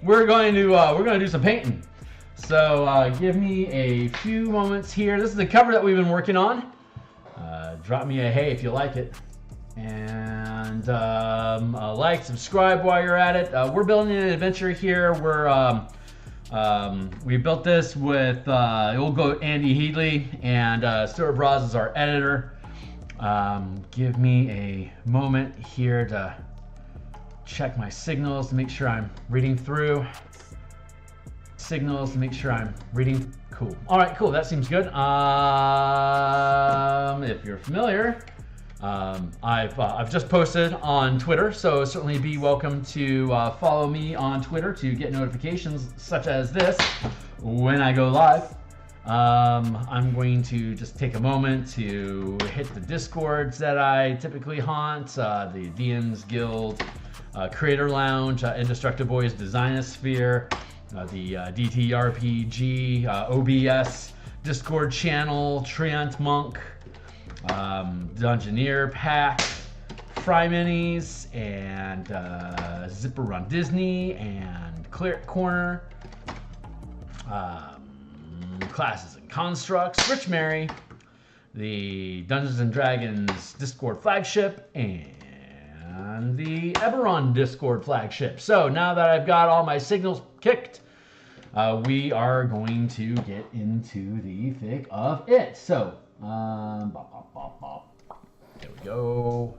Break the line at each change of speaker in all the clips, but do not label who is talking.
we're going to do some painting. So give me a few moments here. This is the cover that we've been working on. Drop me a hey if you like it, and like, subscribe while you're at it. We're building an adventure here. We built this with old goat Andy Headley, and Stuart Braz is our editor. Give me a moment here to check my signals to make sure I'm reading through. Signals to make sure I'm reading. Cool. All right, cool. That seems good. If you're familiar, I've just posted on Twitter, so certainly be welcome to follow me on Twitter to get notifications such as this when I go live. I'm going to just take a moment to hit the Discords that I typically haunt, the DMsGuild, Creator Lounge, Indestructible Boys Designosphere, the DTRPG, OBS, Discord channel, Treant Monk, Dungeoneer Pack, Fry Minis, and Zipper Disney, and Cleric Corner, Classes and Constructs, Rich Mary, the Dungeons and Dragons Discord flagship, and the Eberron Discord flagship. So now that I've got all my signals kicked, we are going to get into the thick of it. So, there we go.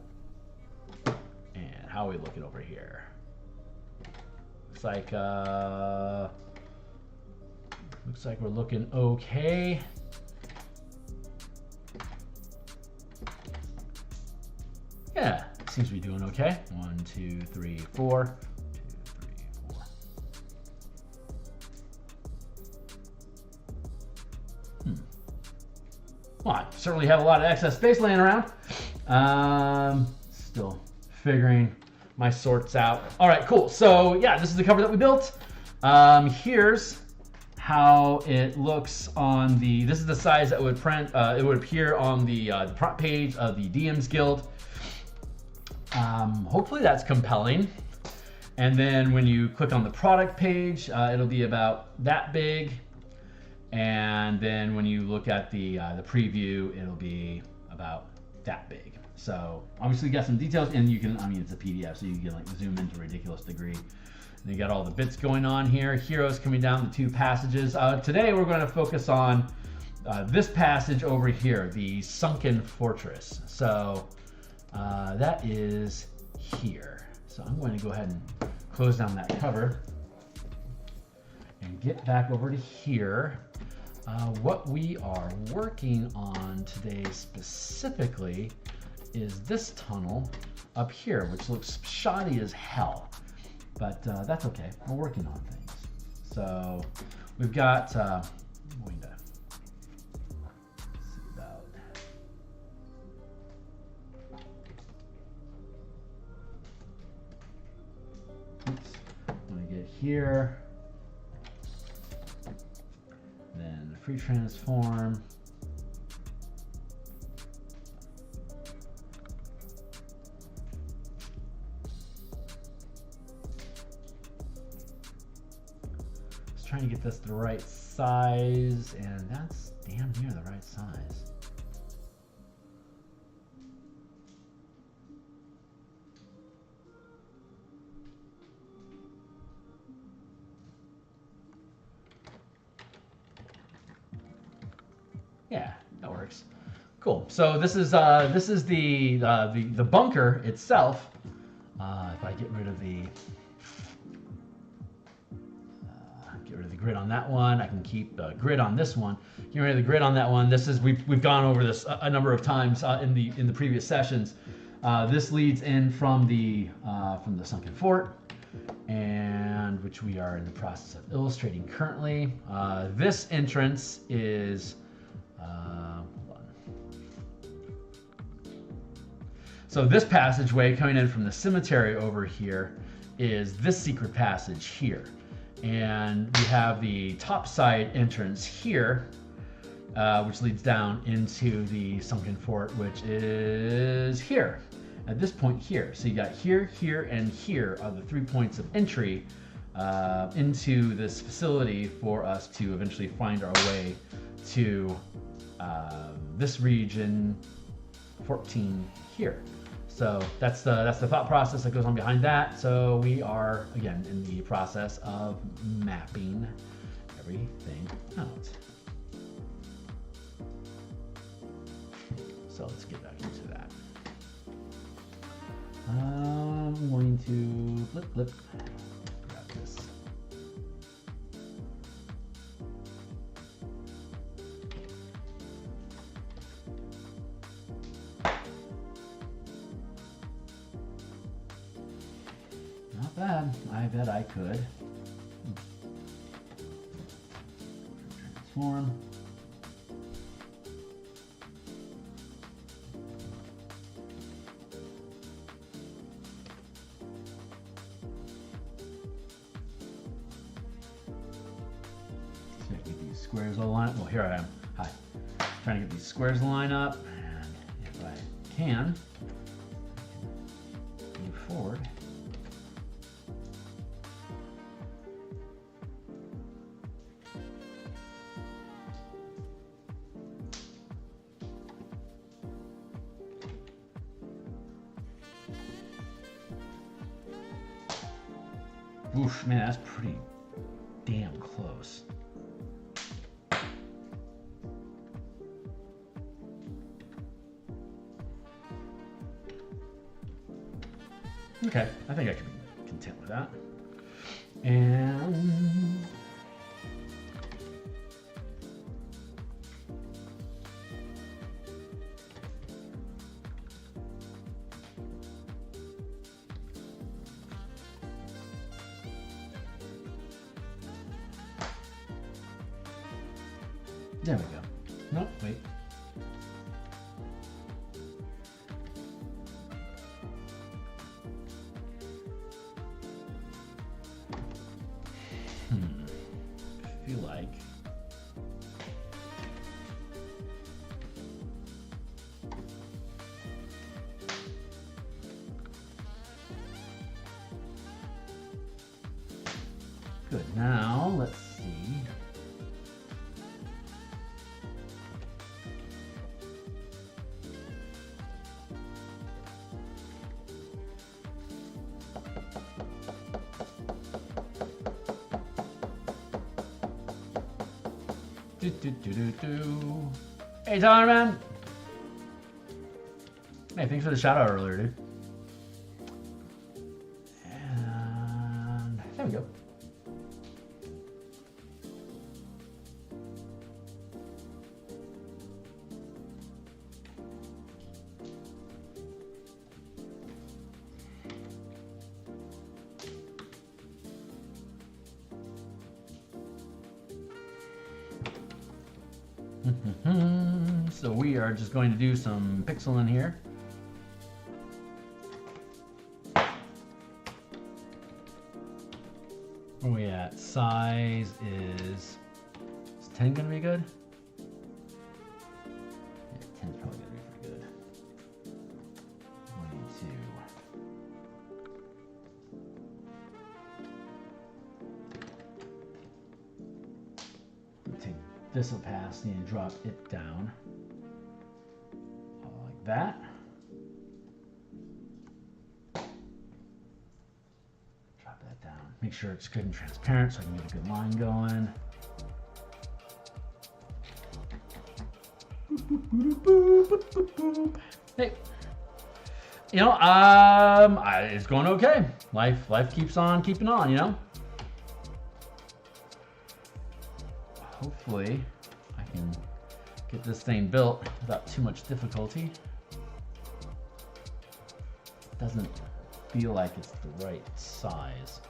And how are we looking over here? Looks like we're looking okay. Yeah, seems to be doing okay. 1, 2, 3, 4. 2, 3, 4. Well, I certainly have a lot of excess space laying around. Still figuring my sorts out. All right, cool. So yeah, this is the cover that we built. Here's how it looks on the. This is the size that would print. It would appear on the front page of the DMsGuild. Hopefully that's compelling. And then when you click on the product page, it'll be about that big. And then when you look at the preview, it'll be about that big. So obviously you got some details, and you can, I mean, it's a PDF, so you can like zoom in to a ridiculous degree. And you got all the bits going on here. Heroes coming down the 2 passages. Today we're going to focus on this passage over here, the Sunken Fortress. So that is here. So I'm going to go ahead and close down that cover and get back over to here. What we are working on today specifically is this tunnel up here, which looks shoddy as hell. But that's okay. We're working on things. So we've got, I'm going to see about, oops, I'm going to get here, then free transform. Trying to get this the right size, and that's damn near the right size. Yeah, that works. Cool. So this is the bunker itself. If I get rid of the grid on that one, I can keep the grid on this one. Get rid of the grid on that one. This is we've gone over this a number of times in the previous sessions. This leads in from the sunken fort, and which we are in the process of illustrating currently. This entrance is hold on. So this passageway coming in from the cemetery over here is this secret passage here. And we have the top side entrance here, which leads down into the sunken fort, which is here, at this point here. So you got here, here, and here are the 3 points of entry into this facility for us to eventually find our way to this region 14 here. So that's the thought process that goes on behind that. So we are again in the process of mapping everything out. So let's get back into that. I'm going to flip. Grab this. Not bad. I bet I could. Transform. Squares all line up. Well, here I am. Hi. Trying to get these squares to line up, and if I can, move forward. Oof, man, that's pretty damn close. Okay, I think I can be content with that. And there we go. No, wait. I feel like good. Now let's see. Hey, Tyler, man. Hey, thanks for the shout out earlier, dude. And there we go. So we are just going to do some pixeling here. Where are we at? Size is 10 gonna be good? Yeah, 10's probably gonna be pretty good. 22. Take this opacity and drop it down. Like that. Drop that down. Make sure it's good and transparent so I can get a good line going. Hey, you know, it's going okay. Life keeps on keeping on, you know. Hopefully, I can get this thing built without too much difficulty. Doesn't feel like it's the right size.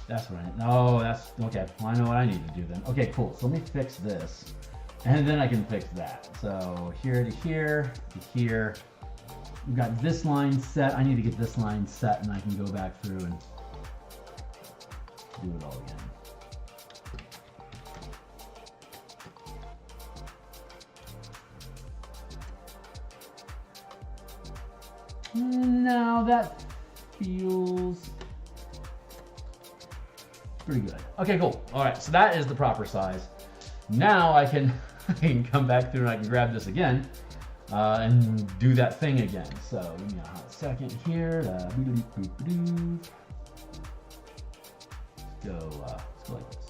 That's what I need. No, that's okay. Well, I know what I need to do then. Okay, cool. So let me fix this, and then I can fix that. So here to here to here. we've got this line set. I need to get this line set, and I can go back through and do it all again. Now that feels pretty good. Okay, cool. All right, so that is the proper size. Now I can come back through and I can grab this again and do that thing again. So give me a hot second here. Let's go like this.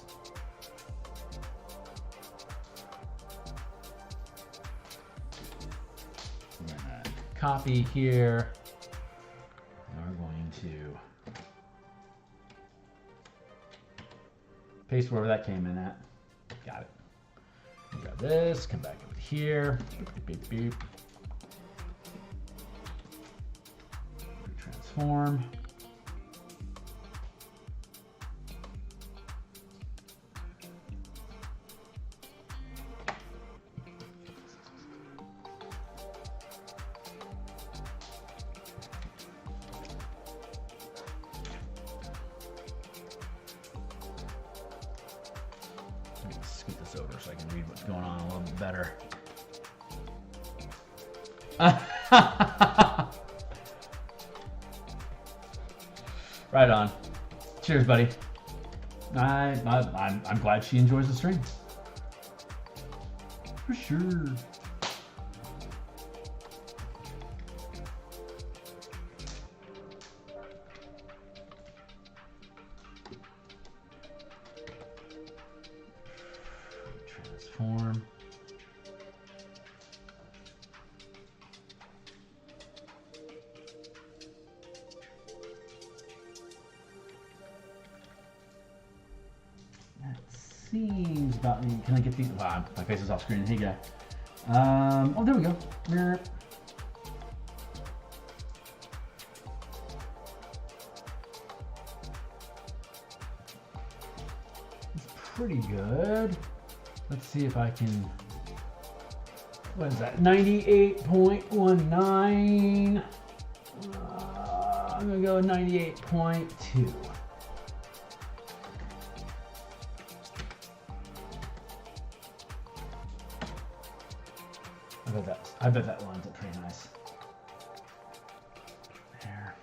We're gonna copy here. And we're going to paste wherever that came in at. Got it. Grab this, come back over here. Beep, beep, beep. Transform. Scoot this over so I can read what's going on a little bit better. Right on. Cheers, buddy. I'm glad she enjoys the stream. For sure. Transform. That seems about me. Can I get the? Wow, my face is off screen. Hey, guy. Oh, there we go. It's pretty good. Let's see if I can. What is that? 98.19. I'm gonna go 98.2. I bet that lines up pretty nice. There.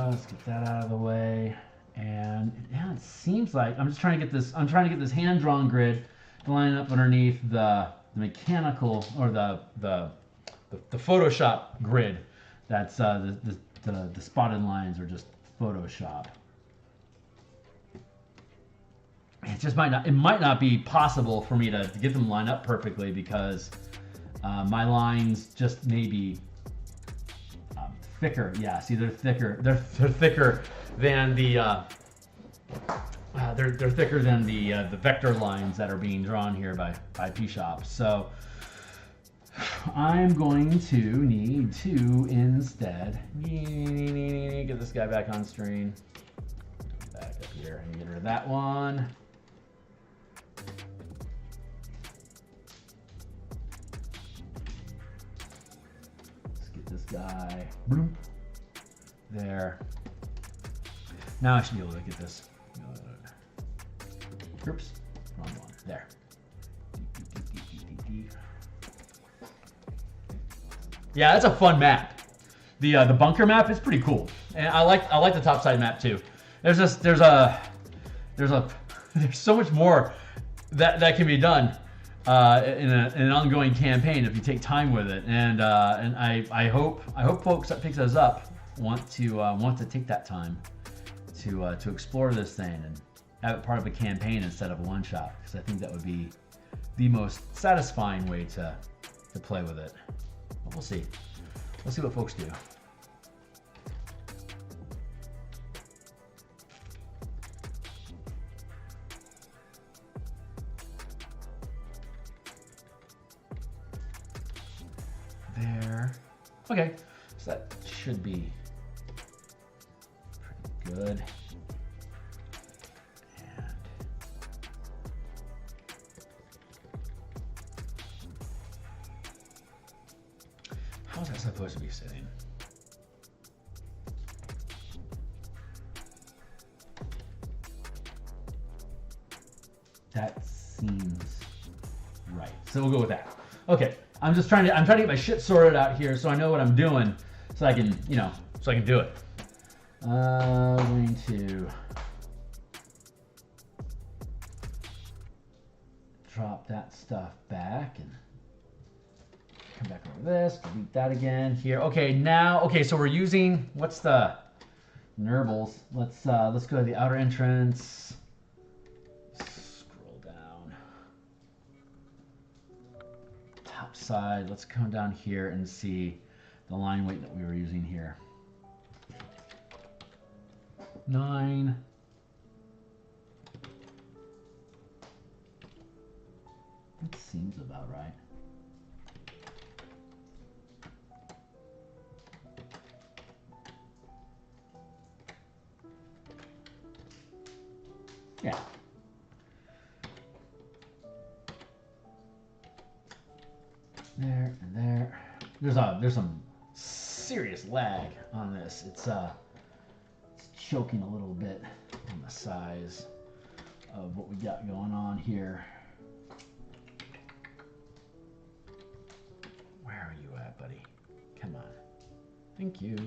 Let's get that out of the way. And yeah, it seems like I'm just trying to get this. I'm trying to get this hand-drawn grid to line up underneath the mechanical or the Photoshop grid. That's the spotted lines are just Photoshop. It just might not be possible for me to get them lined up perfectly because my lines just may be thicker. Yeah, see, they're thicker. They're thicker than the they're thicker than the vector lines that are being drawn here by P-Shop. So I'm going to need to instead get this guy back on screen. Back up here and get rid of that one. Guy, bloop, there. Now I should be able to get this. Oops, wrong one. There. Yeah, that's a fun map. The bunker map is pretty cool, and I like the topside map too. There's so much more that can be done. In an ongoing campaign if you take time with it, and I hope folks that pick those up want to take that time to explore this thing and have it part of a campaign instead of a one shot, because I think that would be the most satisfying way to play with it. But we'll see what folks do. There. Okay, so that should be pretty good. And babysitting. That seems right. So we'll go with that. Okay. I'm trying to get my shit sorted out here so I know what I'm doing so I can, so I can do it. I'm going to drop that stuff back and come back over this, delete that again here. Okay, now, so we're using, what's the nurbles? Let's go to the outer entrance. Scroll down. Top side, let's come down here and see the line weight that we were using here. 9. That seems about right. Yeah. There and there. There's some serious lag on this. It's choking a little bit on the size of what we got going on here. Where are you at, buddy? Come on. Thank you. A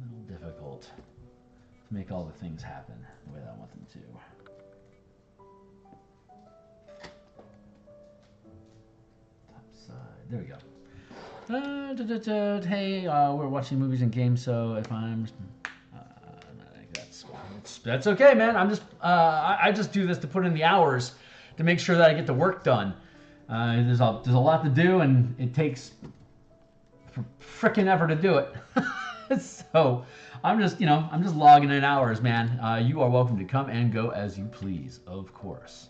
little difficult to make all the things happen the way that I want them to. Top side. There we go. Hey, we're watching movies and games, so if I'm... that's okay, man. I just do this to put in the hours to make sure that I get the work done. There's a lot to do, and it takes frickin' ever to do it. So I'm just logging in hours, man. You are welcome to come and go as you please, of course.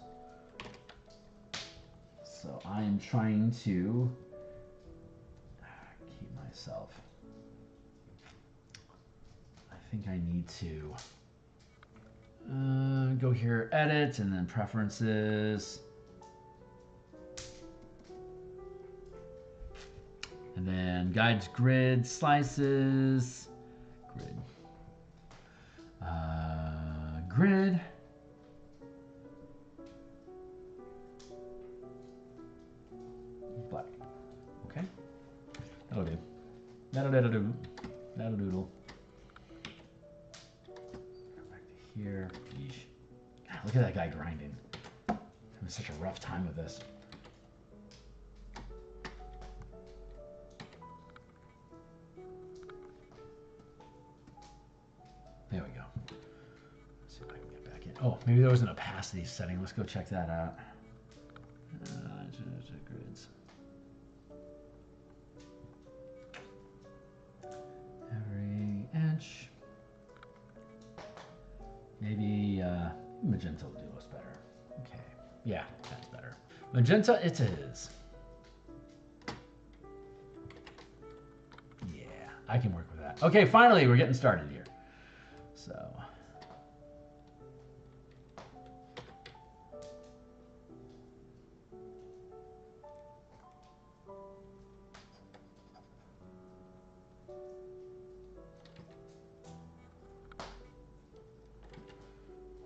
So I am trying to keep myself. I think I need to go here, edit, and then preferences. And then guides, grid, slices, grid, black. Okay, that'll do. That'll do. That'll doodle. Go back to here. Yeesh. God, look at that guy grinding. Having such a rough time with this. There we go. Let's see if I can get back in. Oh, maybe there was an opacity setting. Let's go check that out. Grids. Every inch. Maybe magenta will do us better. Okay. Yeah, that's better. Magenta it is. Yeah, I can work with that. Okay, finally, we're getting started here. So,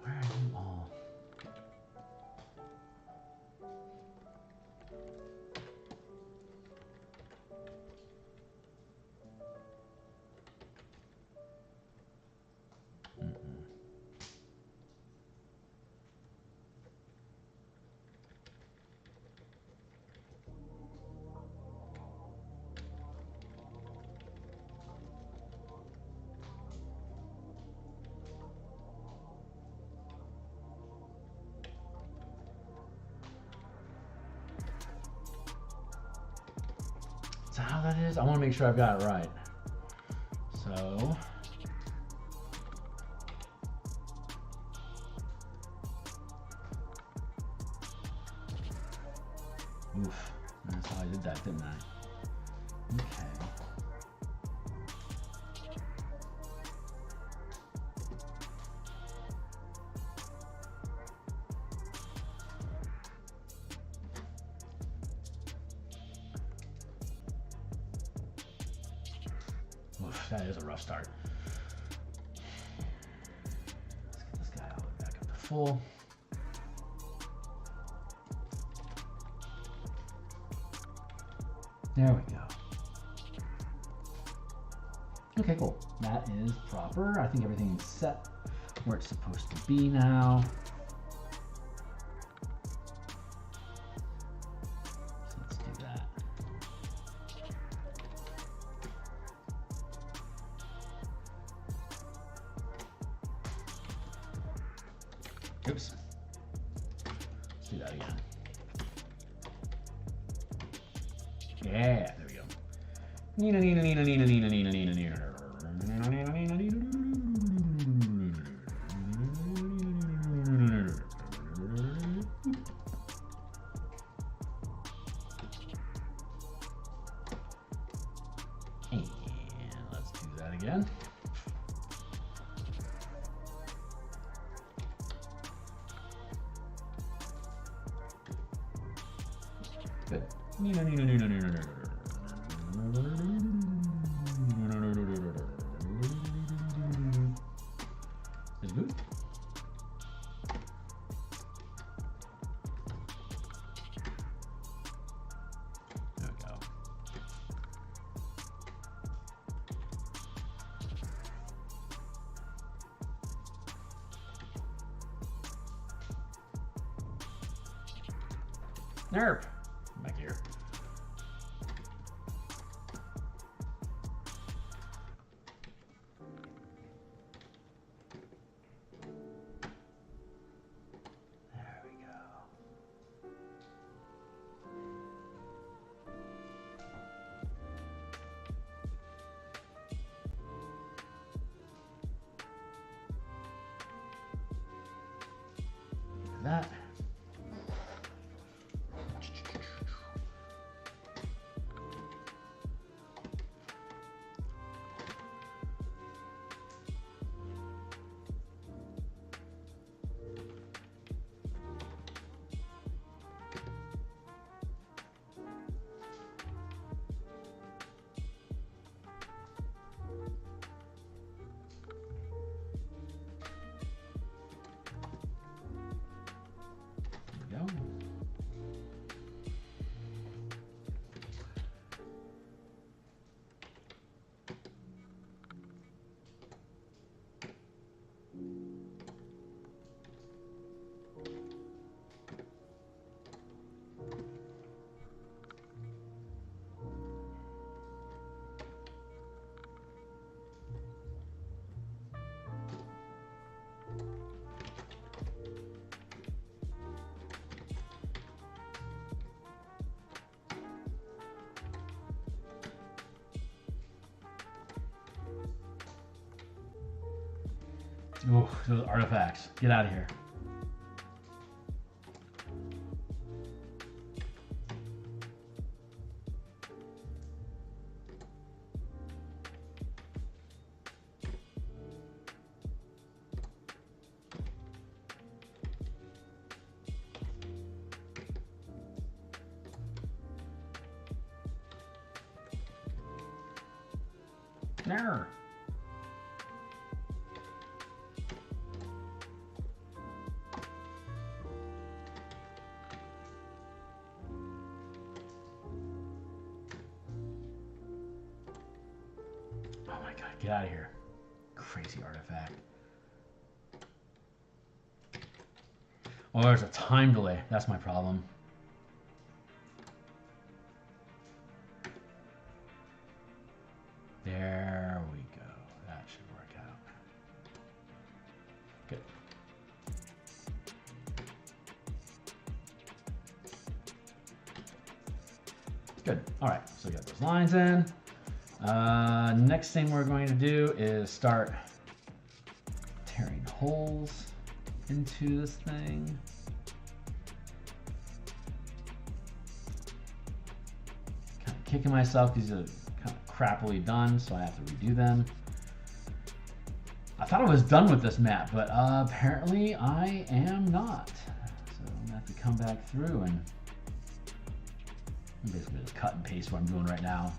where are you all? Is that how that is? I want to make sure I've got it right. So, oof, that's how I did that, didn't I? Okay. that is a rough start. Let's get this guy all the way back up to full. There we go. Okay, cool. That is proper. I think everything is set where it's supposed to be now. So let's do that. Oops. Let's do that again. Yeah, there we go. Nina, Nina, Nina, Nina, Nina, Nina, Nina, Nina. And let's do that again. Good. Nina, Nina, Nina, Nina, Nina. Is good. There we go. Nerp. Back here. There we go. That. There we go. Ooh, those artifacts. Get out of here. There. Oh my god, get out of here. Crazy artifact. Oh, there's a time delay. That's my problem. There we go. That should work out. Good. Good. All right, so we got those lines in. Next thing we're going to do is start tearing holes into this thing. Kind of kicking myself because these are kind of crappily done, so I have to redo them. I thought I was done with this map, but apparently I am not. So I'm gonna have to come back through and basically just cut and paste what I'm doing right now.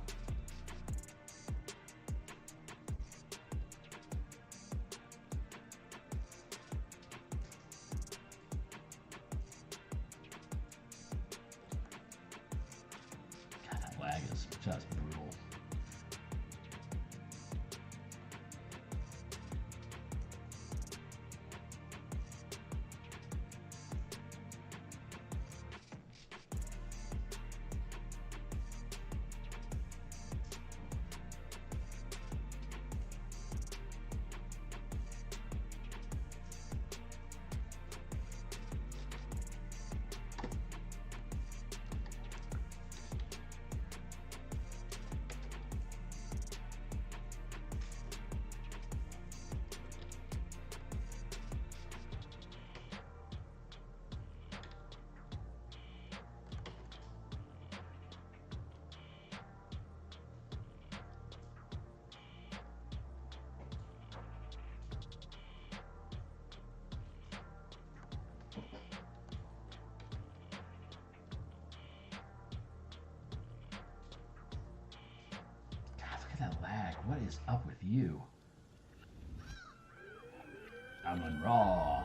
Just brutal. That lag. What is up with you? I'm on raw.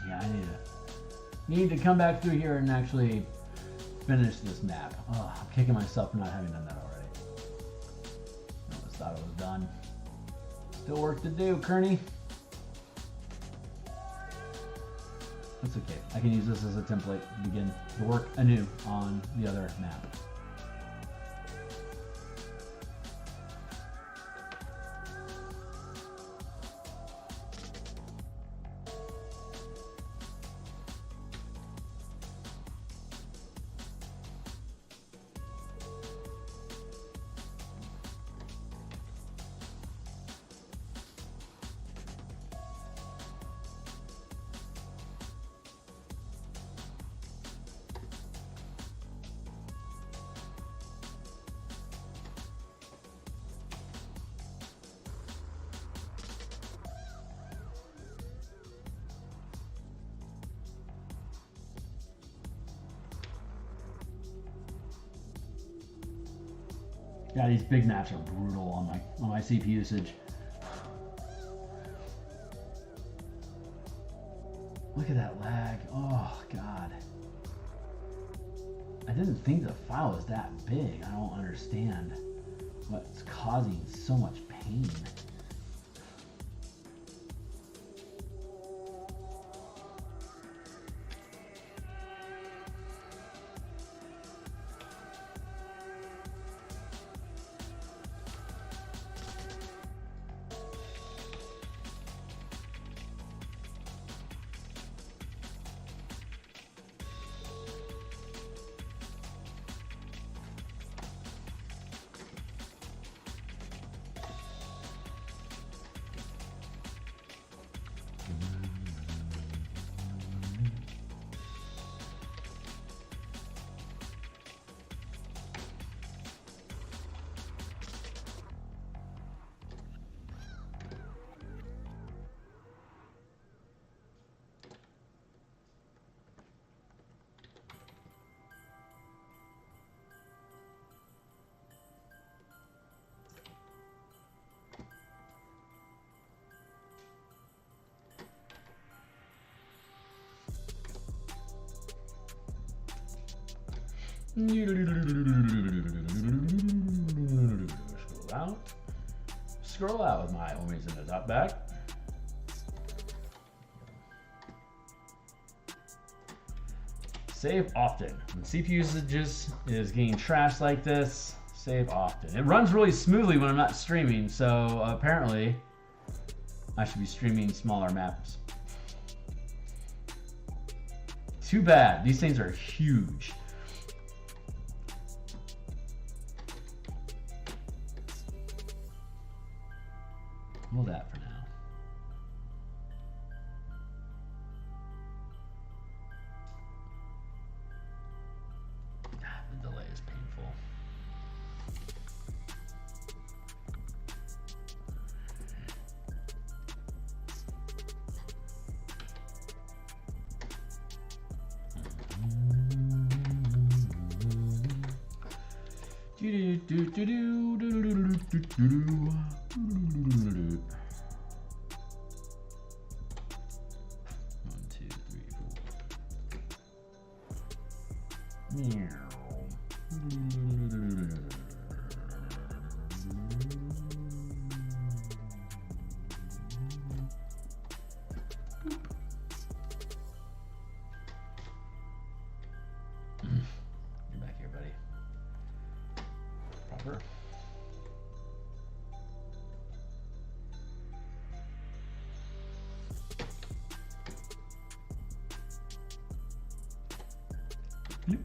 Yeah, I need to come back through here and actually finish this map. Oh, I'm kicking myself for not having done that already. I almost thought it was done. Still work to do, Kearney. That's okay. I can use this as a template to begin to work anew on the other map. Yeah, these big maps are brutal on my CPU usage. Look at that lag. Oh God. I didn't think the file was that big. I don't understand what's causing so much pain. Scroll out, scroll out with my always in the top back. Save often. When CPU usage is getting trashed like this, save often. It runs really smoothly when I'm not streaming, so apparently I should be streaming smaller maps. Too bad. These things are huge. Well, that for now. The delay is painful. One, two, three, four. Meow. Get back here, buddy. Proper. Make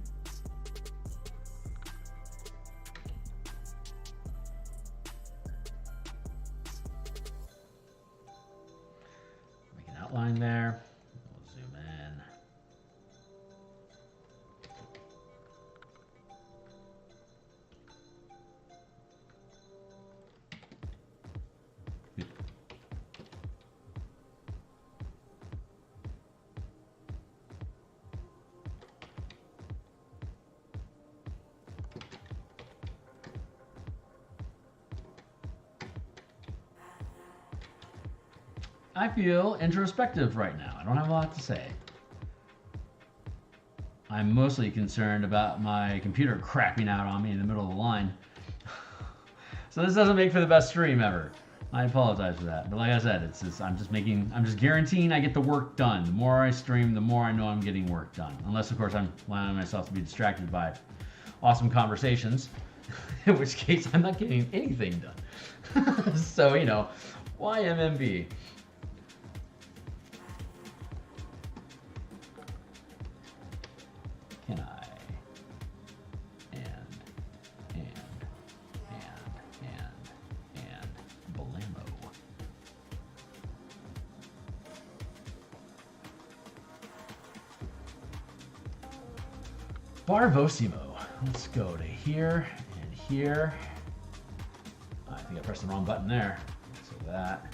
an outline there. We'll zoom in. I feel introspective right now. I don't have a lot to say. I'm mostly concerned about my computer crapping out on me in the middle of the line. So this doesn't make for the best stream ever. I apologize for that. But like I said, I'm just guaranteeing I get the work done. The more I stream, the more I know I'm getting work done. Unless of course I'm allowing myself to be distracted by awesome conversations. In which case I'm not getting anything done. So, you know, why MMB? Can I? And Blammo. Barvosimo. Let's go to here and here. I think I pressed the wrong button there. So that.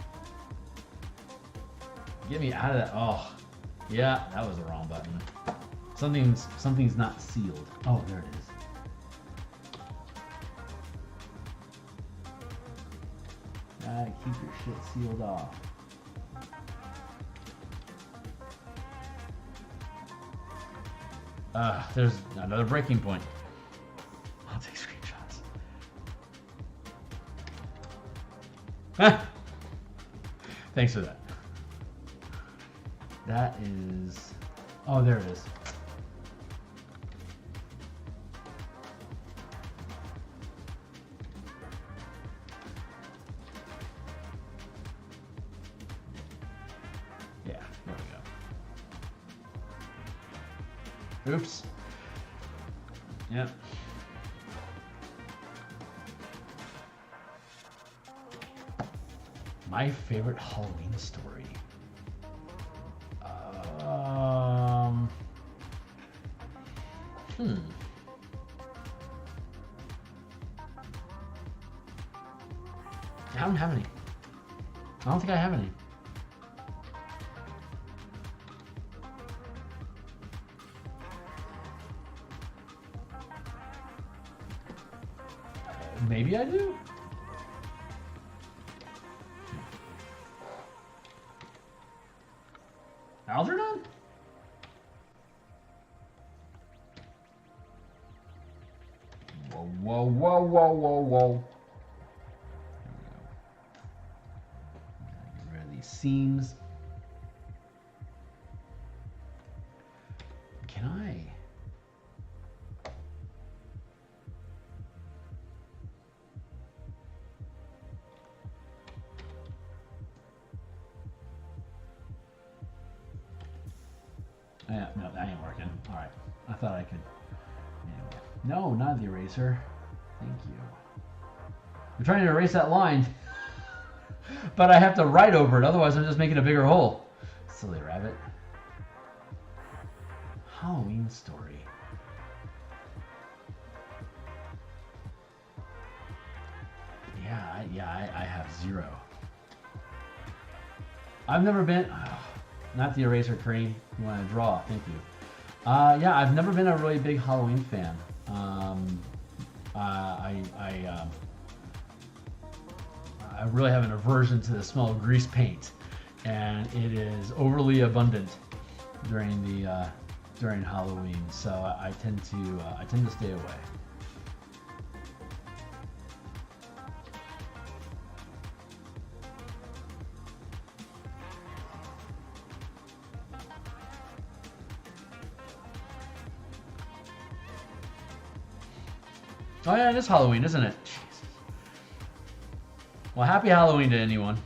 Get me out of that. Oh, yeah, that was the wrong button. Something's not sealed. Oh, there it is. Gotta keep your shit sealed off. There's another breaking point. I'll take screenshots. Thanks for that. That is... Oh, there it is. Yeah, there we go. Oops. Yep. My favorite Halloween story. I don't have any. I don't think I have any. Maybe I do. Algernon? Whoa, whoa, whoa, whoa, whoa, whoa. seams. Can I? Yeah, no, that ain't working. All right, I thought I could. Anyway. No, not the eraser. Thank you. I'm trying to erase that line, but I have to write over it. Otherwise, I'm just making a bigger hole. Silly rabbit. Halloween story. Yeah, I have 0. I've never been. Not the eraser cream. You want to draw? Thank you. Yeah, I've never been a really big Halloween fan. I really have an aversion to the smell of grease paint, and it is overly abundant during Halloween. So I tend to stay away. Oh yeah, it is Halloween, isn't it? Jesus. Well, happy Halloween to anyone.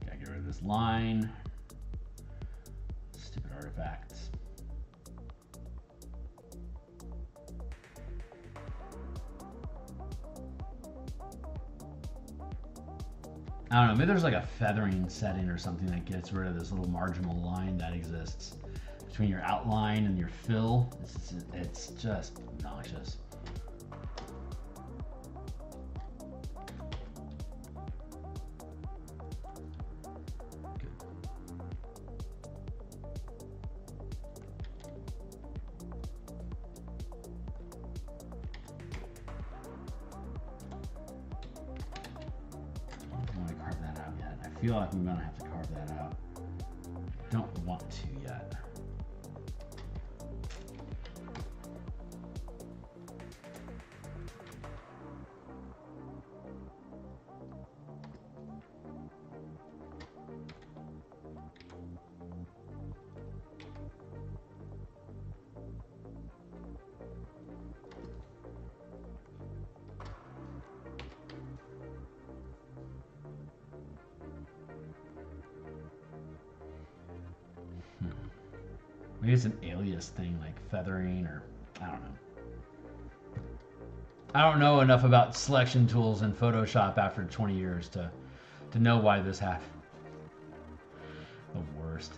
Gotta get rid of this line. Stupid artifacts. I don't know, maybe there's like a feathering setting or something that gets rid of this little marginal line that exists between your outline and your fill. It's just obnoxious. I feel like I'm gonna have to carve that out. Don't want to yet. Maybe it's an alias thing, like feathering, or I don't know. I don't know enough about selection tools in Photoshop after 20 years to know why this happened. The worst.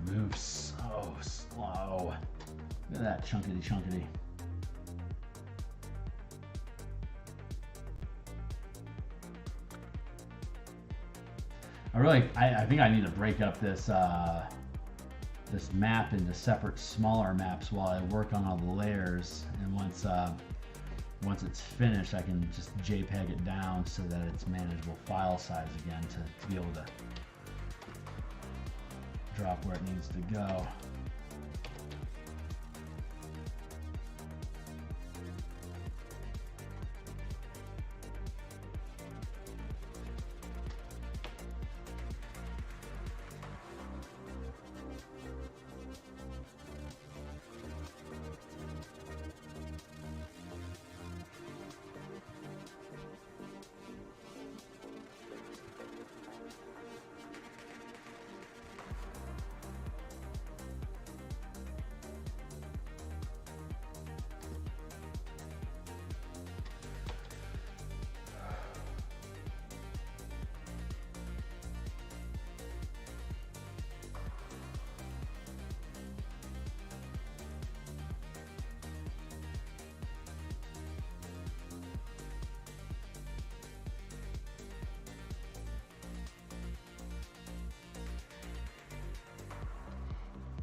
Moves so slow. Look at that chunkity. I think I need to break up this this map into separate smaller maps while I work on all the layers, and once it's finished, I can just JPEG it down so that it's manageable file size again to be able to drop where it needs to go.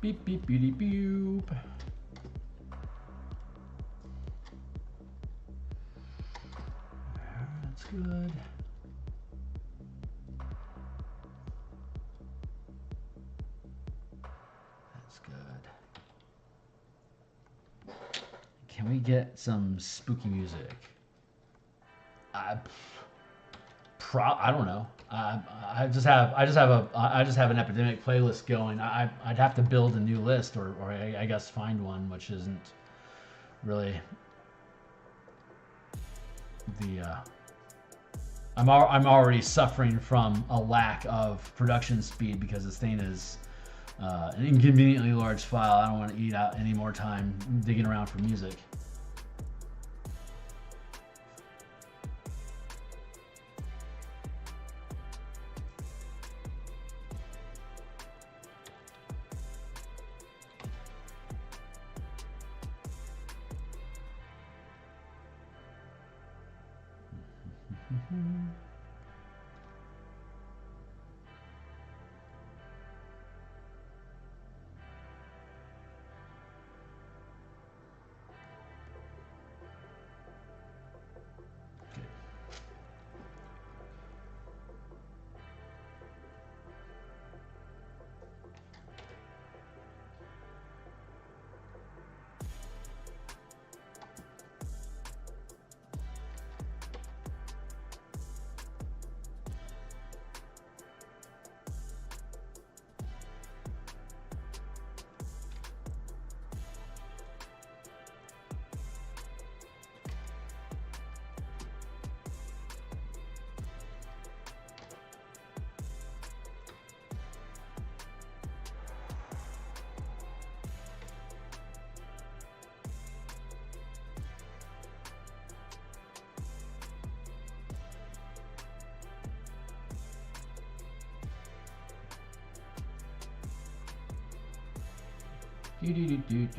Beep, beep, beep, beep, beep. That's good. That's good. Can we get some spooky music? I don't know. I just have an epidemic playlist going. I'd have to build a new list, or I guess find one, which isn't really the. I'm already suffering from a lack of production speed because this thing is an inconveniently large file. I don't want to eat out any more time digging around for music.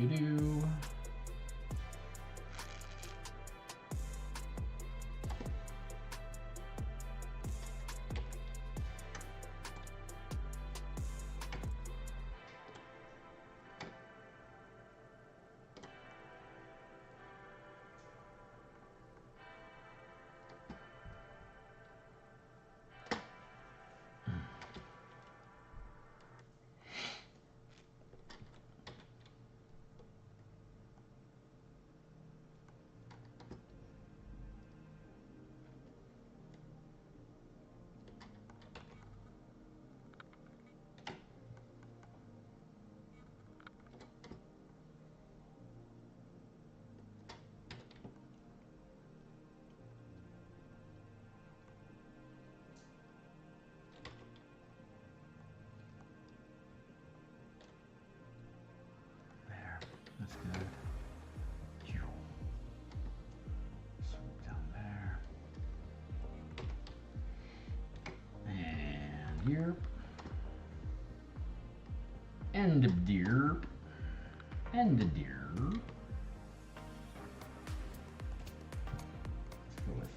Do. That's good. Swoop down there. And yerp. And a derp. And a derp. Let's go with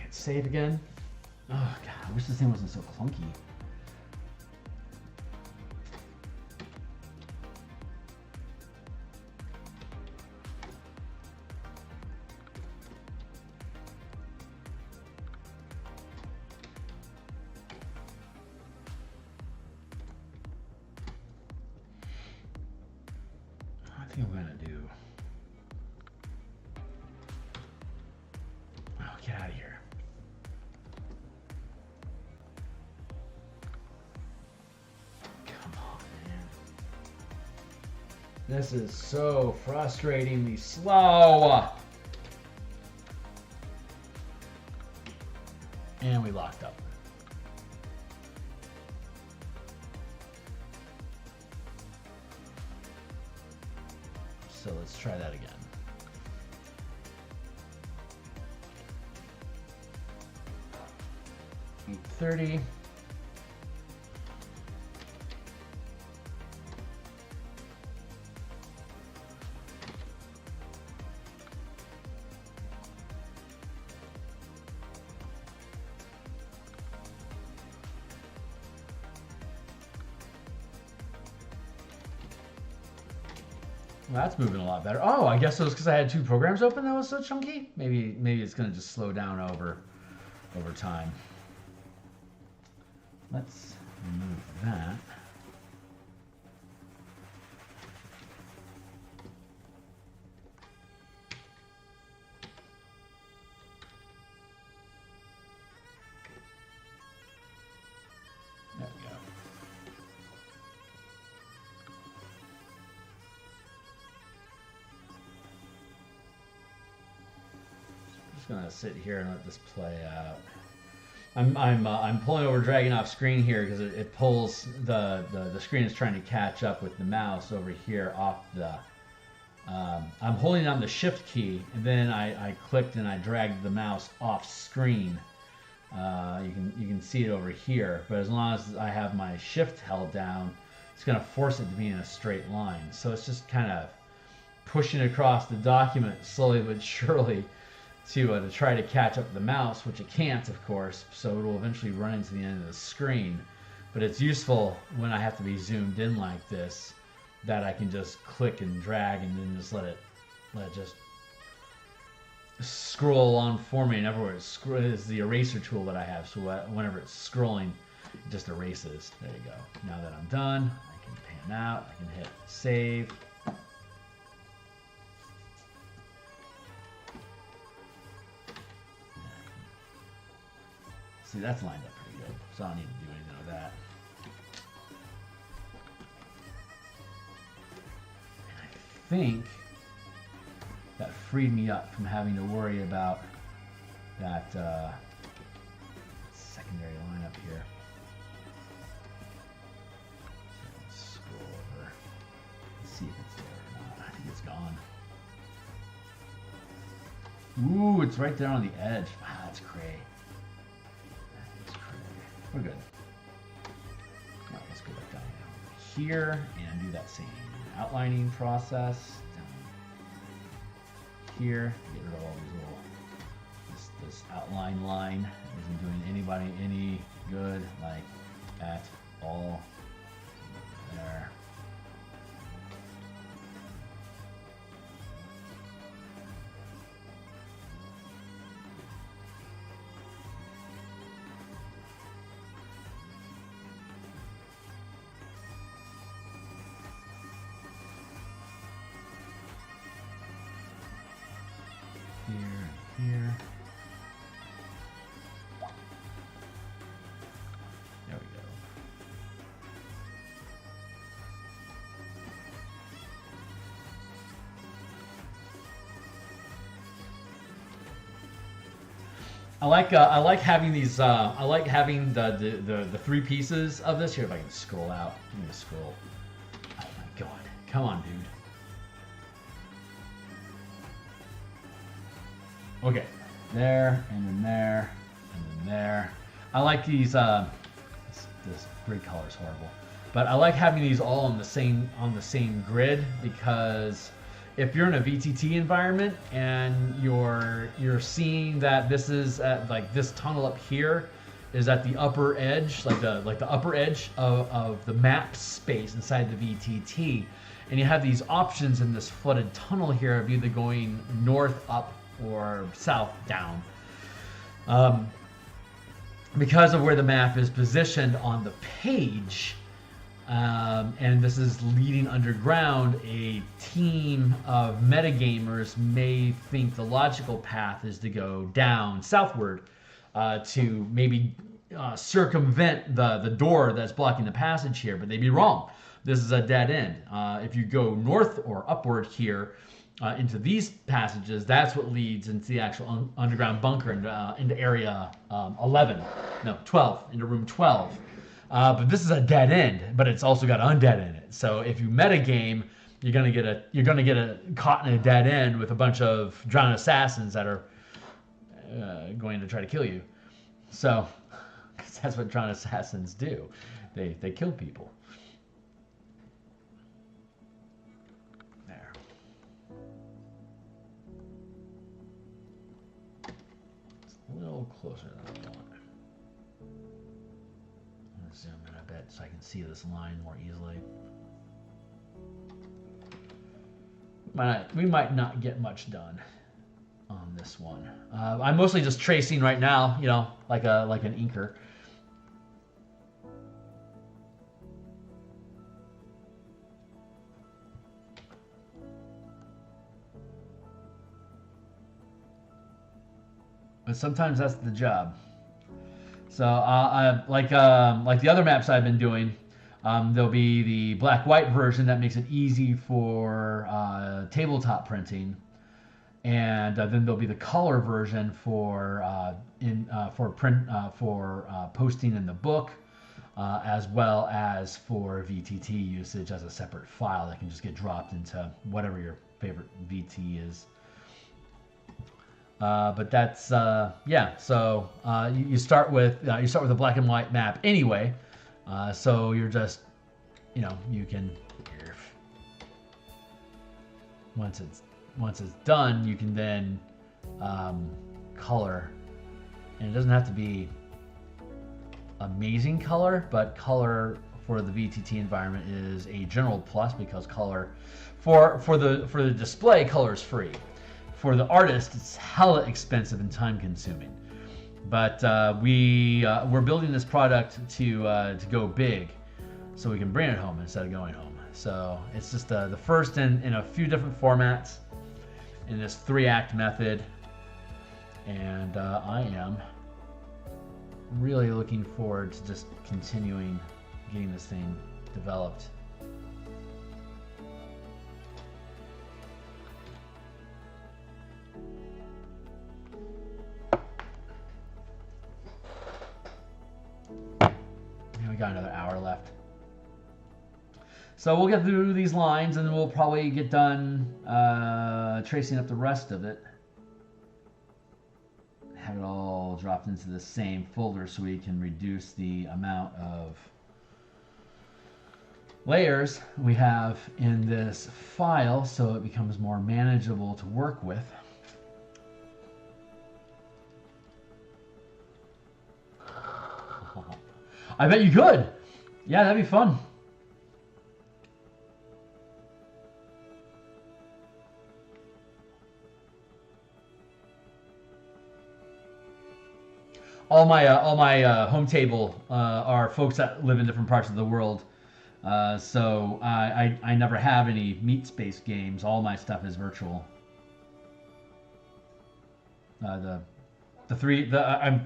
Save again. Oh god, I wish this thing wasn't so clunky. I think I'm gonna do. Oh, get out of here. This is so frustratingly slow. And we locked up. So let's try that again. $8.30. Well, that's moving a lot better. Oh, I guess it was because I had two programs open that was so chunky. Maybe it's going to just slow down over time. Let's remove that. There we go. Just gonna sit here and let this play out. I'm pulling over, dragging off screen here because it pulls the screen is trying to catch up with the mouse over here off the. I'm holding down the shift key and then I clicked and I dragged the mouse off screen. You can see it over here, but as long as I have my shift held down, it's gonna force it to be in a straight line. So it's just kind of pushing across the document slowly but surely to try to catch up the mouse, which it can't, of course, so it will eventually run into the end of the screen. But it's useful when I have to be zoomed in like this, that I can just click and drag and then just let it just scroll along for me. And everywhere is the eraser tool that I have, so whenever it's scrolling, it just erases. There you go. Now that I'm done, I can pan out, I can hit save. See, that's lined up pretty good, so I don't need to do anything with that. And I think that freed me up from having to worry about that secondary line up here. So let's scroll over. Let's see if it's there or not. I think it's gone. Ooh, it's right there on the edge. Wow, that's great. We're good. All right, let's go back down here and do that same outlining process. Down here, get rid of all these little, this outline line isn't doing anybody any good, like at all. There. Here. There we go. I like having these. I like having the three pieces of this. Here, if I can scroll out. Give me a scroll. Oh my god! Come on, dude. Okay, there, and then there, and then there. I like these. This grid color is horrible, but I like having these all on the same grid, because if you're in a VTT environment and you're seeing that this is at, like, this tunnel up here is at the upper edge, like the upper edge of the map space inside the VTT, and you have these options in this flooded tunnel here of either going north up or south down. Because of where the map is positioned on the page, and this is leading underground, a team of metagamers may think the logical path is to go down southward to maybe circumvent the door that's blocking the passage here, but they'd be wrong. This is a dead end. If you go north or upward here into these passages, that's what leads into the actual underground bunker, into area 12, into room 12. But this is a dead end, but it's also got undead in it. So if you metagame, you're gonna get caught in a dead end with a bunch of drowned assassins that are going to try to kill you. So, because that's what drowned assassins do, they kill people. There. It's a little closer than I want. Zoom in a bit so I can see this line more easily. We might not get much done on this one. I'm mostly just tracing right now, you know, like an inker. But sometimes that's the job. So like the other maps I've been doing, there'll be the black-white version that makes it easy for tabletop printing, and then there'll be the color version for posting in the book, as well as for VTT usage as a separate file that can just get dropped into whatever your favorite VT is. But that's yeah. So you start with a black and white map anyway. So you're just, you know, you can, once it's done, you can then color, and it doesn't have to be amazing color, but color for the VTT environment is a general plus, because color for the display, color is free. For the artist, it's hella expensive and time consuming. But we're building this product to go big, so we can bring it home instead of going home. So it's just the first in a few different formats in this 3-act method, and I am really looking forward to just continuing getting this thing developed. We got another hour left. So we'll get through these lines, and then we'll probably get done tracing up the rest of it. Have it all dropped into the same folder so we can reduce the amount of layers we have in this file, so it becomes more manageable to work with. I bet you could. Yeah, that'd be fun. All my home table are folks that live in different parts of the world. So I never have any meat space games. All my stuff is virtual.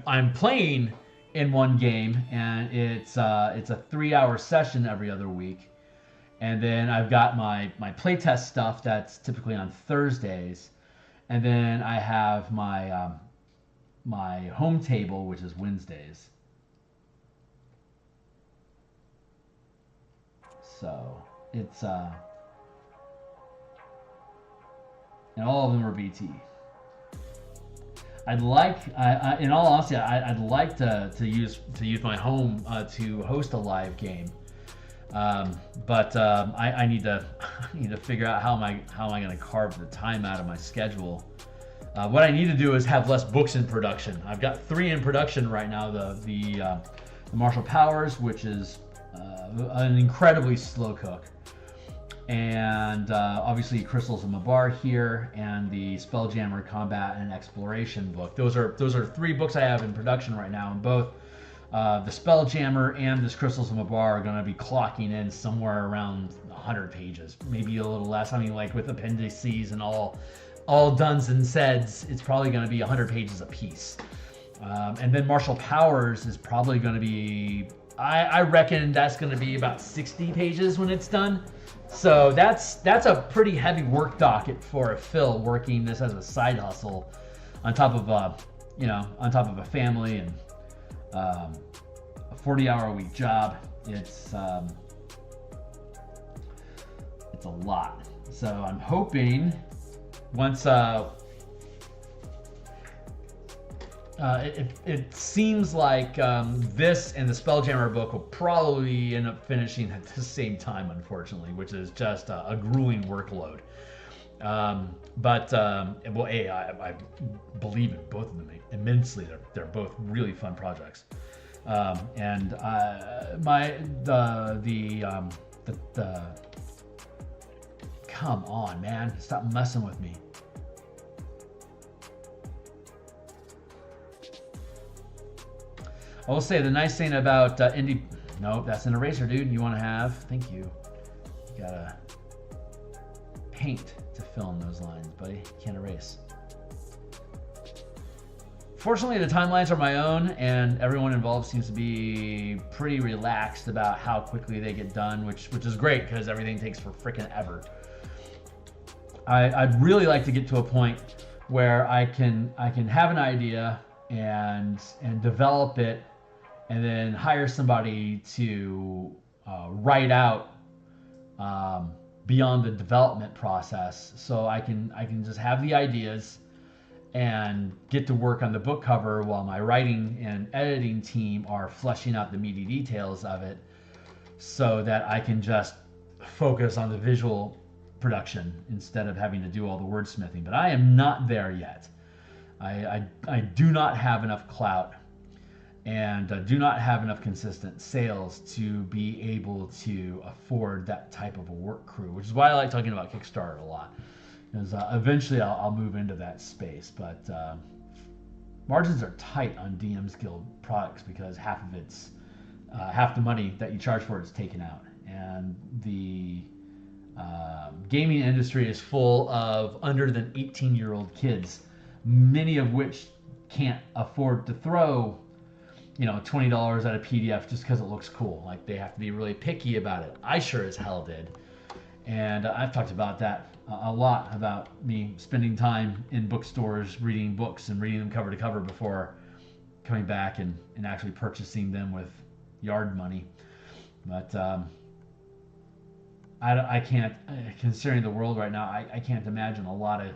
I'm playing in one game, and it's a 3-hour session every other week, and then I've got my playtest stuff that's typically on Thursdays, and then I have my my home table, which is Wednesdays. So it's and all of them are BT. I'd like, in all honesty, I'd like to use my home to host a live game, but I need to figure out how am I going to carve the time out of my schedule. What I need to do is have less books in production. I've got 3 in production right now. The Martial Powers, which is an incredibly slow cook, and obviously Crystals of Mabar here, and the Spelljammer Combat and Exploration book. Those are 3 books I have in production right now, and both the Spelljammer and this Crystals of Mabar are going to be clocking in somewhere around 100 pages, maybe a little less. I mean, like with appendices and all dones and saids, it's probably going to be 100 pages a piece. And then Martial Powers is probably going to be, I reckon that's going to be about 60 pages when it's done. So that's a pretty heavy work docket for a Phil working this as a side hustle on top of a family and a 40-hour-a-week job. It's a lot. So I'm hoping once it seems like this and the Spelljammer book will probably end up finishing at the same time, unfortunately, which is just a grueling workload. But I believe in both of them immensely. They're both really fun projects. And come on, man, stop messing with me. I will say the nice thing about indie. Nope, that's an eraser, dude. You want to have? Thank you. You gotta paint to fill in those lines, buddy. You can't erase. Fortunately, the timelines are my own, and everyone involved seems to be pretty relaxed about how quickly they get done, which is great because everything takes for frickin' ever. I'd really like to get to a point where I can have an idea and develop it, and then hire somebody to write out beyond the development process, so I can just have the ideas and get to work on the book cover while my writing and editing team are fleshing out the meaty details of it, so that I can just focus on the visual production instead of having to do all the wordsmithing. But I am not there yet. I do not have enough clout and do not have enough consistent sales to be able to afford that type of a work crew, which is why I like talking about Kickstarter a lot. Because eventually I'll move into that space, but margins are tight on DMsGuild products because half the money that you charge for it is taken out, and the gaming industry is full of under than 18-year-old kids, many of which can't afford to throw $20 at a PDF just because it looks cool. Like, they have to be really picky about it. I sure as hell did. And I've talked about that a lot, about me spending time in bookstores reading books and reading them cover to cover before coming back and actually purchasing them with yard money. But I can't, considering the world right now, I can't imagine a lot of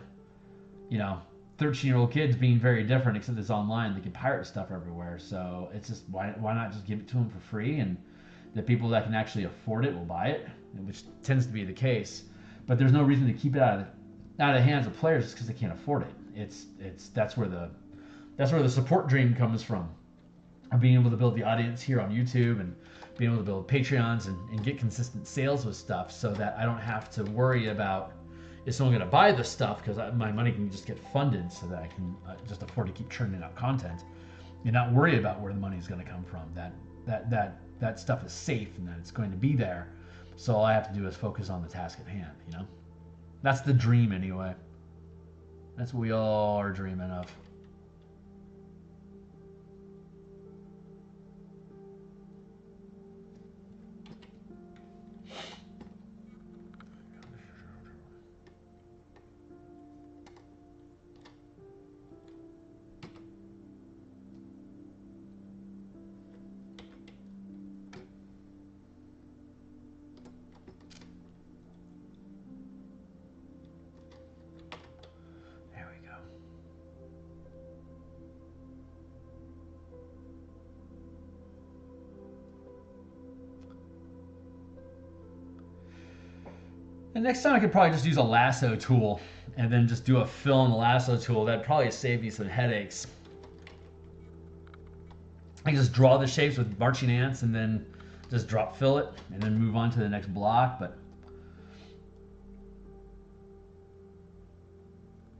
13-year-old kids being very different, except it's online. They can pirate stuff everywhere. So it's just, why not just give it to them for free, and the people that can actually afford it will buy it, which tends to be the case. But there's no reason to keep it out of the hands of players just because they can't afford it. That's where the support dream comes from, of being able to build the audience here on YouTube and being able to build Patreons and get consistent sales with stuff, so that I don't have to worry about, is someone going to buy the stuff, because my money can just get funded so that I can just afford to keep churning out content and not worry about where the money is going to come from. That stuff is safe and that it's going to be there. So all I have to do is focus on the task at hand, That's the dream anyway. That's what we all are dreaming of. next time I could probably just use a lasso tool and then just do a fill on the lasso tool. That'd probably save me some headaches. I can just draw the shapes with marching ants and then just drop fill it and then move on to the next block. But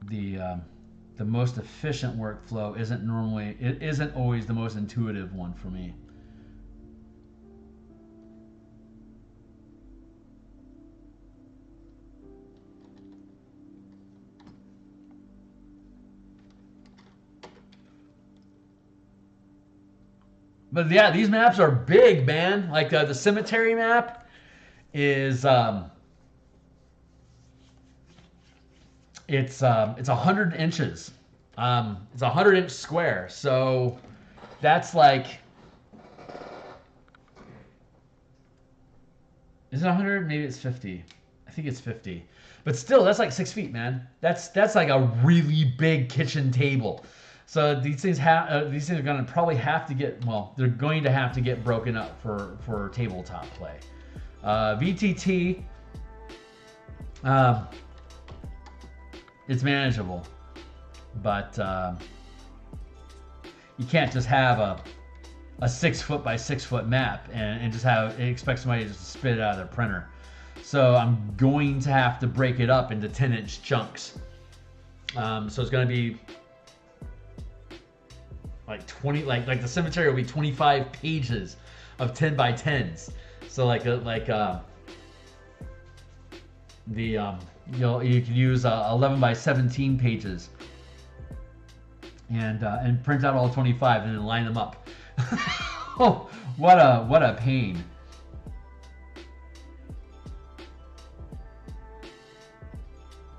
the most efficient workflow isn't always the most intuitive one for me. But yeah, these maps are big, man. Like the cemetery map is it's 100 inches. It's a 100-inch square. So that's like, is it 100? Maybe it's 50. I think it's 50. But still, that's like 6 feet, man. That's like a really big kitchen table. So these things are going to probably have to get, well, they're going to have to get broken up for tabletop play. VTT, it's manageable, but you can't just have a 6 foot by 6 foot map and just expect somebody just to spit it out of their printer. So I'm going to have to break it up into 10-inch chunks. So it's going to be like 20, like the cemetery will be 25 pages of 10 by 10s. So you could use 11 by 17 pages and print out all 25 and then line them up. Oh, what a pain.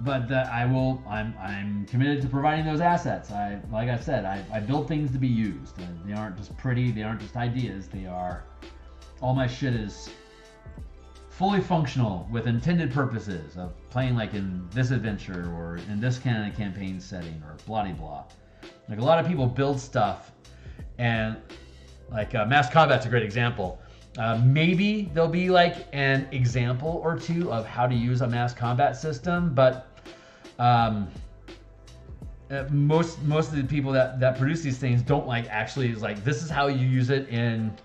But I'm committed to providing those assets. Like I said, I build things to be used. They aren't just pretty. They aren't just ideas. They are. All my shit is fully functional with intended purposes of playing like in this adventure or in this kind of campaign setting or blah blah. Like a lot of people build stuff, and like mass combat's a great example. Maybe there'll be like an example or two of how to use a mass combat system, but most of the people that produce these things don't like actually is like, this is how you use it in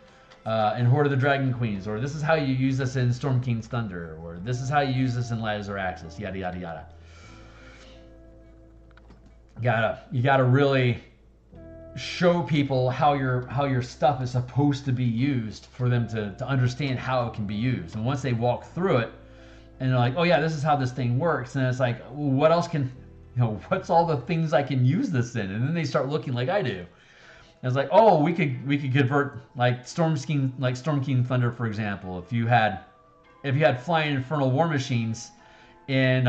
Horde of the Dragon Queens, or this is how you use this in Storm King's Thunder, or this is how you use this in Light of Zaraxis, yada yada yada. You gotta really show people how your stuff is supposed to be used for them to understand how it can be used. And once they walk through it and they're like, oh yeah, this is how this thing works, and it's like, well, what else can, what's all the things I can use this in? And then they start looking like I do. And it's like, oh, we could convert like Storm King Thunder, for example. If you had flying infernal war machines in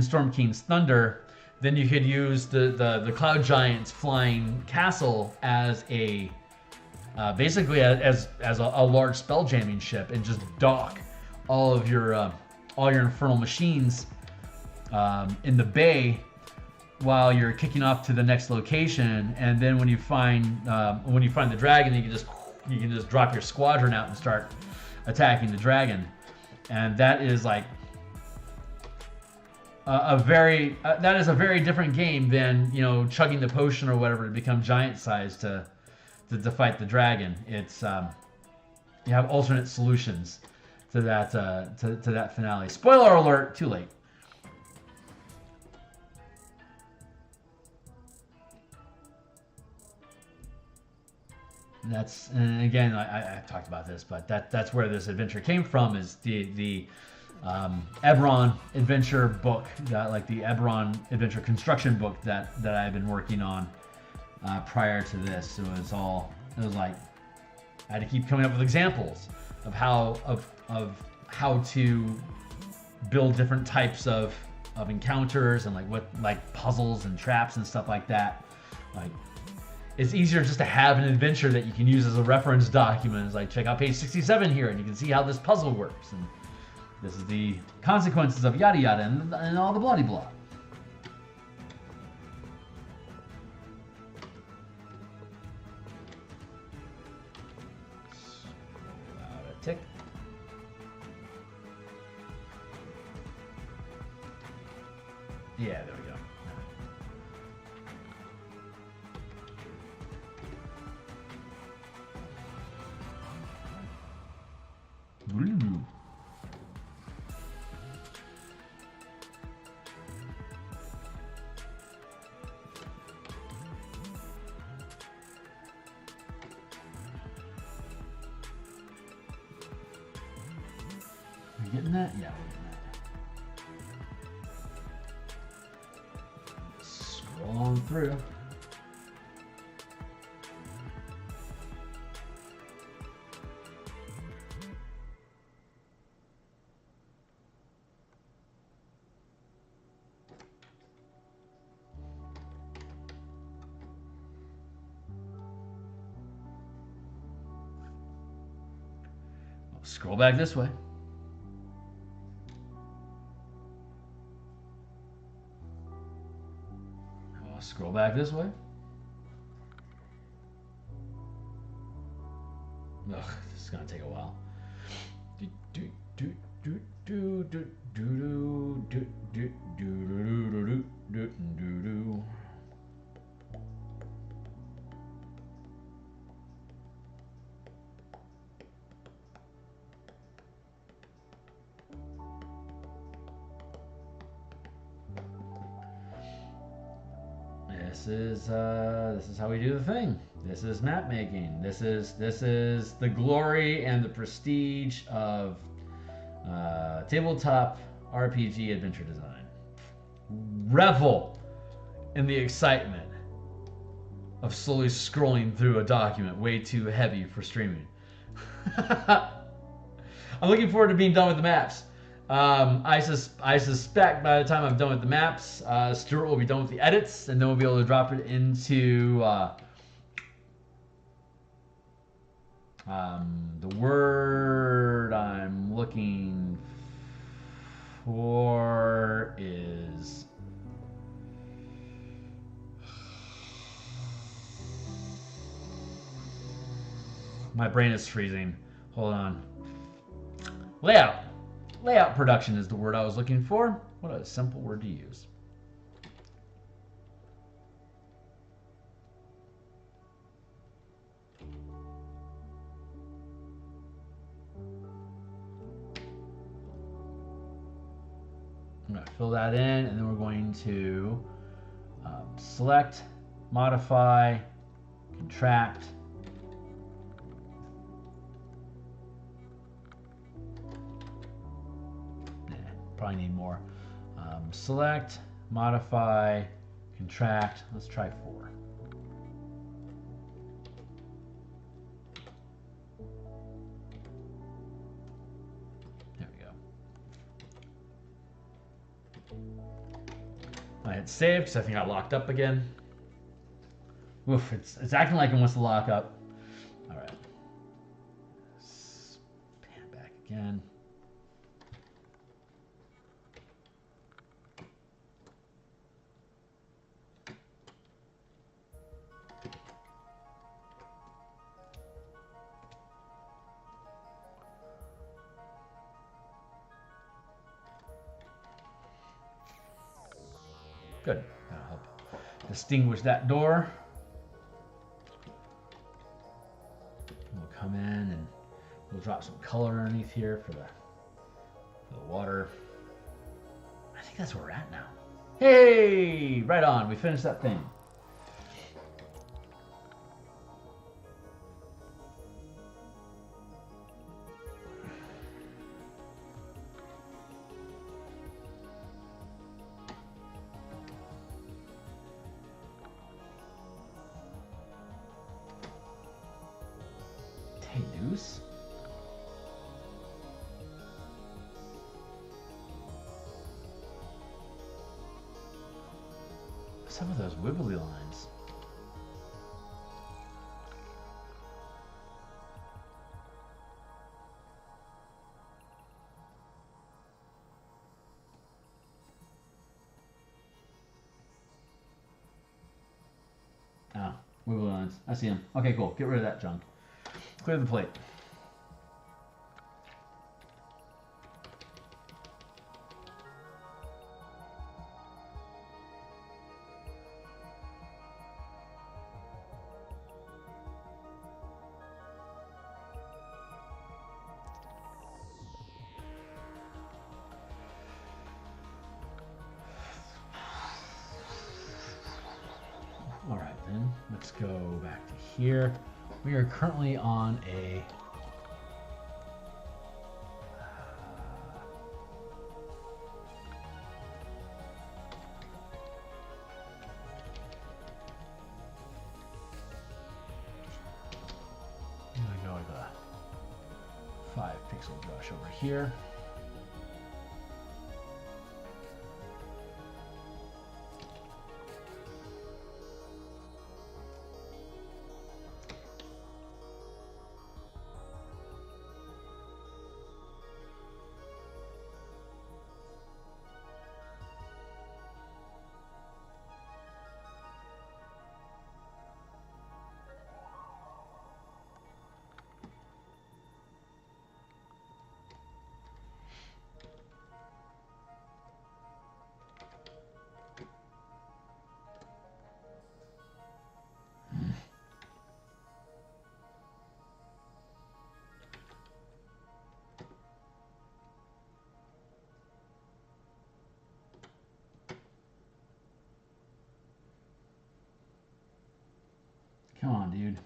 Storm King's Thunder, then you could use the Cloud Giant's flying castle as basically as a large spell jamming ship, and just dock all your infernal machines in the bay while you're kicking off to the next location. And then when you find the dragon, you can just drop your squadron out and start attacking the dragon. And that is like that is a very different game than chugging the potion or whatever to become giant size to fight the dragon. It's you have alternate solutions to that finale. Spoiler alert! Too late. And again, I talked about this, but that's where this adventure came from. Is the Eberron adventure book, like the Eberron adventure construction book that I've been working on prior to this. So it was like I had to keep coming up with examples of how to build different types of encounters and like puzzles and traps and stuff like that. Like, it's easier just to have an adventure that you can use as a reference document. It's like, check out page 67 here, and you can see how this puzzle works. And this is the consequences of yada yada and all the bloody blah. About a tick. We getting that? Yeah, we're getting that. Scroll on through. Scroll back this way. Scroll back this way. Ugh, this is gonna take a while. This is how we do the thing. This is map making. This is the glory and the prestige of tabletop RPG adventure design. Revel in the excitement of slowly scrolling through a document way too heavy for streaming. I'm looking forward to being done with the maps. I suspect by the time I'm done with the maps, Stuart will be done with the edits, and then we'll be able to drop it into the word I'm looking for is my brain is freezing. Hold on. Layout. Layout production is the word I was looking for. What a simple word to use. I'm going to fill that in, and then we're going to select, modify, contract. Probably need more. Select, modify, contract. Let's try 4. There we go. I hit save because I think I locked up again. Oof, it's acting like it wants to lock up. All right. Pan back again. Good. That'll help distinguish that door. We'll come in and we'll drop some color underneath here for the water. I think that's where we're at now. Hey, right on. We finished that thing. Deuce. Some of those wibbly lines. Ah, wibbly lines. I see them. Okay, cool. Get rid of that junk. Clear the plate. let's go back to here. We are currently on a I'm gonna go with a 5-pixel brush over here. Come on, dude.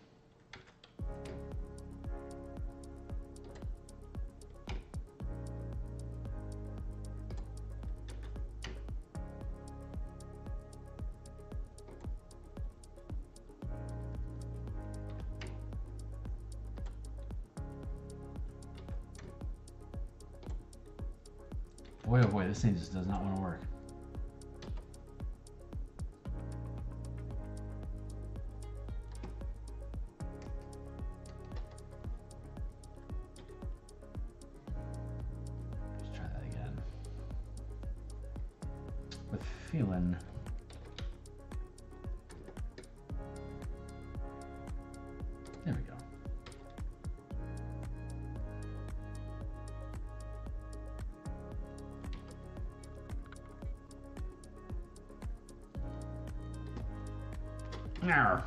Boy, oh boy, this thing just does not want to work. Let's try that again. With feeling. There we go. Now.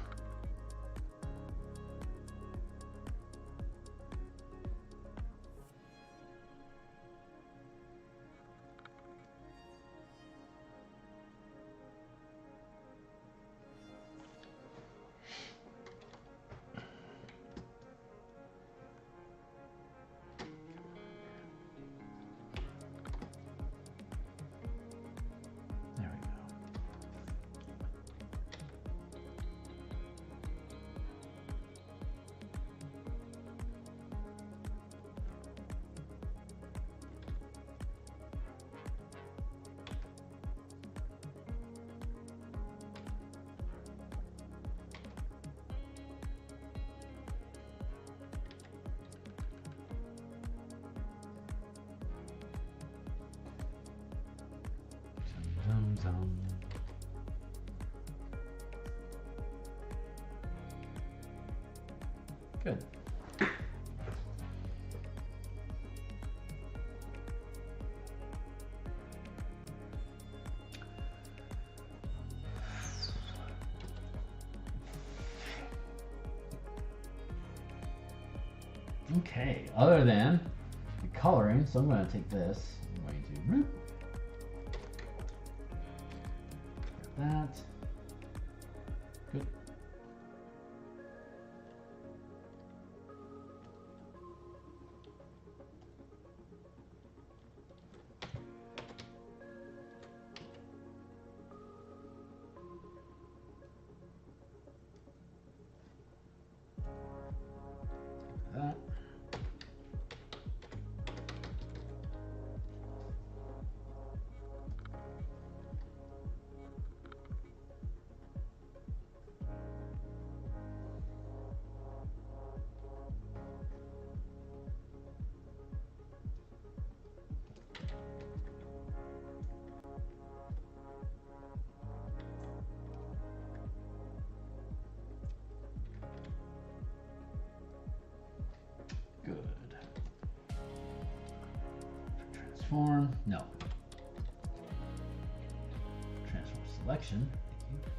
Good. Okay, other than the coloring, so I'm going to take this, I'm going to root that. Good. That. Transform, no. Transform selection, thank you.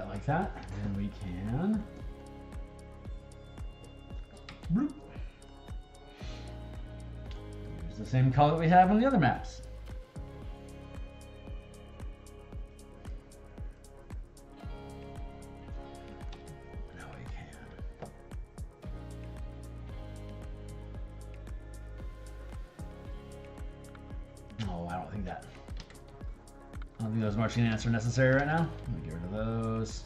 that like that. And we can bloop, use the same color that we have on the other maps. Now we can. Oh, I don't think those marching ants are necessary right now. Let me get rid of those.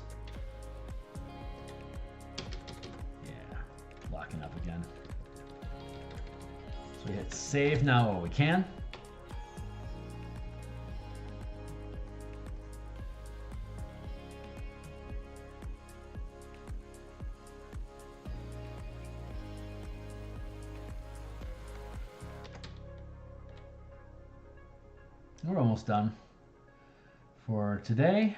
Yeah, locking up again. So we hit save now while we can. We're almost done for today.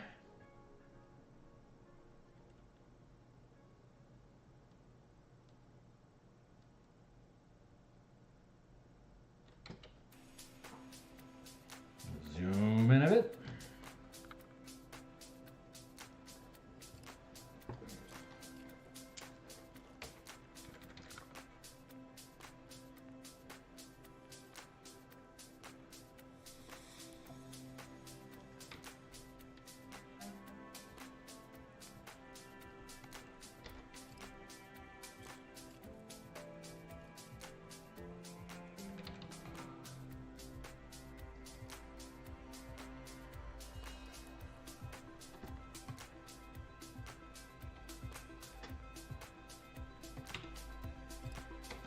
Zoom in a bit.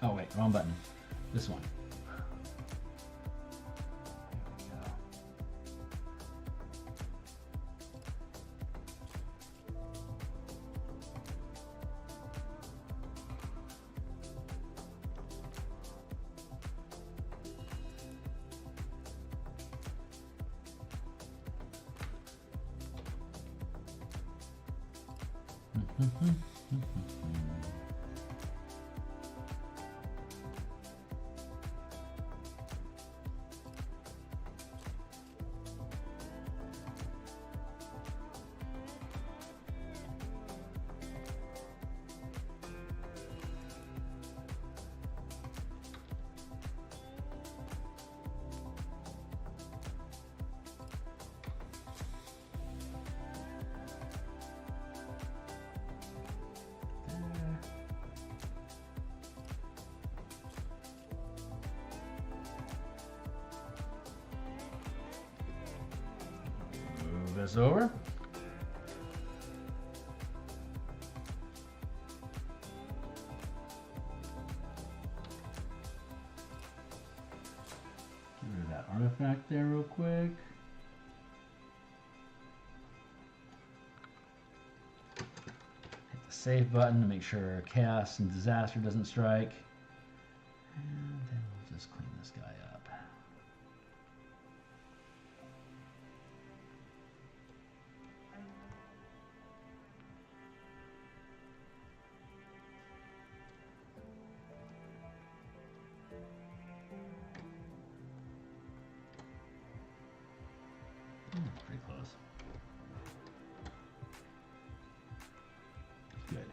Oh wait, wrong button. This one. This over. Get rid of that artifact there real quick. Hit the save button to make sure chaos and disaster doesn't strike. And then we'll just clean this guy up. Pretty close. Good.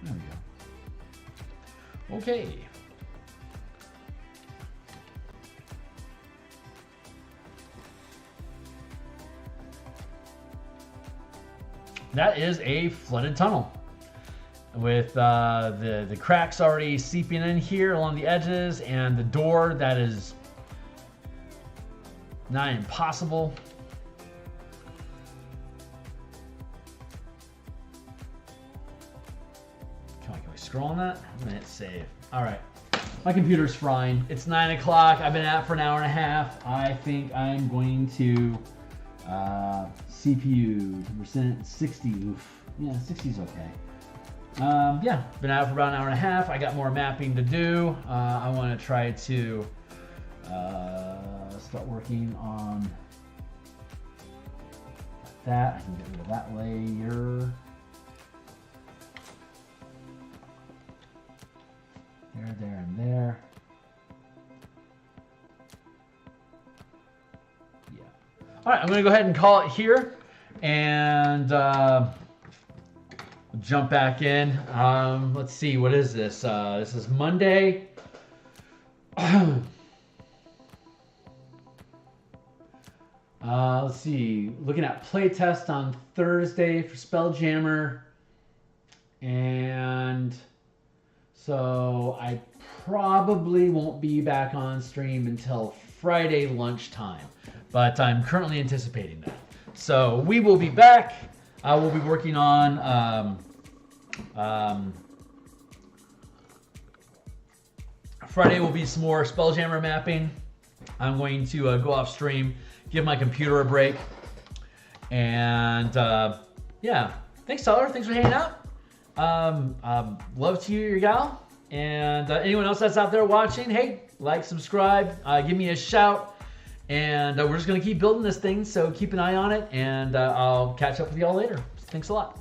There we go. Okay. That is a flooded tunnel with the cracks already seeping in here along the edges, and the door that is not impossible. Can we scroll on that? I'm gonna hit save. All right, my computer's frying. It's 9 o'clock. I've been at it for an hour and a half. I think I'm going to CPU 10%, 60. Oof. Yeah, 60 is okay. Yeah, been out for about an hour and a half. I got more mapping to do. I want to try to start working on that. I can get rid of that layer. There, and there. Yeah. All right, I'm going to go ahead and call it here and jump back in. Let's see, what is this? This is Monday. Let's see, looking at playtest on Thursday for Spelljammer. And so I probably won't be back on stream until Friday lunchtime, but I'm currently anticipating that. So we will be back. We'll be working on Friday will be some more Spelljammer mapping. I'm going to go off stream, give my computer a break, and yeah, thanks Tyler, thanks for hanging out. Love to you, your gal, and anyone else that's out there watching, hey, like, subscribe, give me a shout, and we're just gonna keep building this thing, so keep an eye on it, and I'll catch up with y'all later. Thanks a lot.